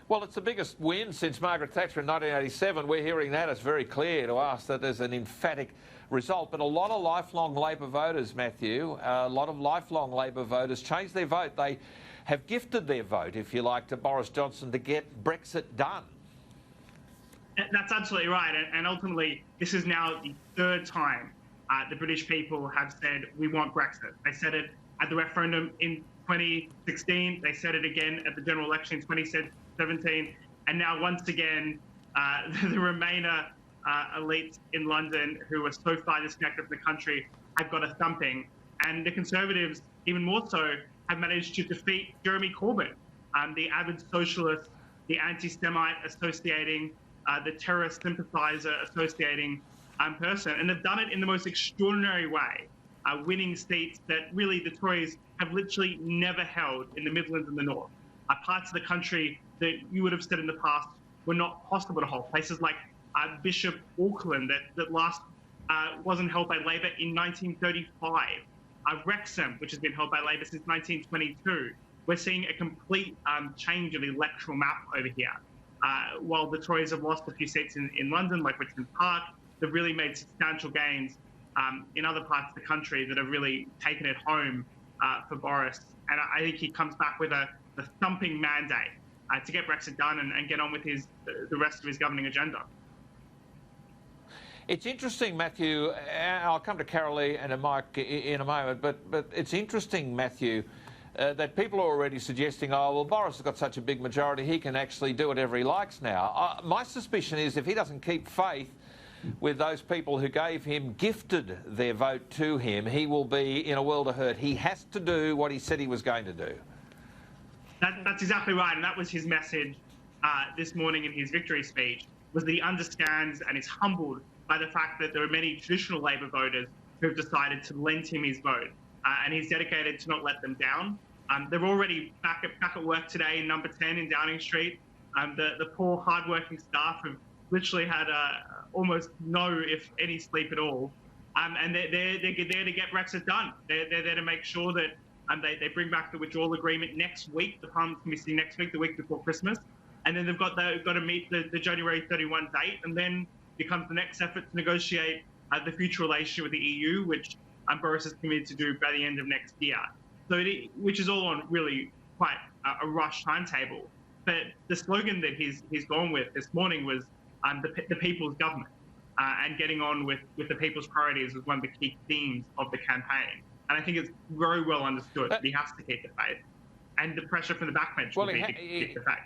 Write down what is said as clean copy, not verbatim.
Well, it's the biggest win since Margaret Thatcher in 1987. We're hearing that. It's very clear to us that there's an emphatic result. But a lot of lifelong Labor voters, Matthew, changed their vote. They have gifted their vote, if you like, to Boris Johnson to get Brexit done. That's absolutely right. And ultimately, this is now the third time the British people have said, we want Brexit. They said it at the referendum in 2016. They said it again at the general election in 2017. And now, once again, the Remainer elites in London, who are so far disconnected from the country, have got a thumping. And the Conservatives, even more so, have managed to defeat Jeremy Corbyn, the avid socialist, the anti-Semite associating, the terrorist sympathiser associating person. And they've done it in the most extraordinary way, winning seats that really the Tories have literally never held in the Midlands and the North. Parts of the country that you would have said in the past were not possible to hold. Places like Bishop Auckland that last wasn't held by Labor in 1935. Wrexham, which has been held by Labor since 1922. We're seeing a complete change of the electoral map over here. While the Tories have lost a few seats in London, like Richmond Park, they've really made substantial gains in other parts of the country that have really taken it home for Boris. And I think he comes back with a thumping mandate to get Brexit done and get on with the rest of his governing agenda. It's interesting, Matthew, I'll come to Carolee and Mike in a moment, but it's interesting, Matthew, that people are already suggesting, oh, well, Boris has got such a big majority, he can actually do whatever he likes now. My suspicion is if he doesn't keep faith with those people who gifted their vote to him, he will be in a world of hurt. He has to do what he said he was going to do. That's exactly right, and that was his message this morning in his victory speech, was that he understands and is humbled by the fact that there are many traditional Labor voters who have decided to lend him his vote, and he's dedicated to not let them down. They're already back at work today in number 10 in Downing Street. The poor, hard-working staff have literally had almost no, if any, sleep at all, and they're there to get Brexit done. They're there to make sure that they bring back the withdrawal agreement next week. The Parliament's meeting next week, the week before Christmas, and then they've got to meet the January 31 date, and then becomes the next effort to negotiate the future relationship with the EU, which Boris is committed to do by the end of next year. So, which is all on really quite a rush timetable. But the slogan that he's gone with this morning was the people's government, and getting on with the people's priorities was one of the key themes of the campaign. And I think it's very well understood that he has to keep the faith, and the pressure from the backbench will be to keep the faith.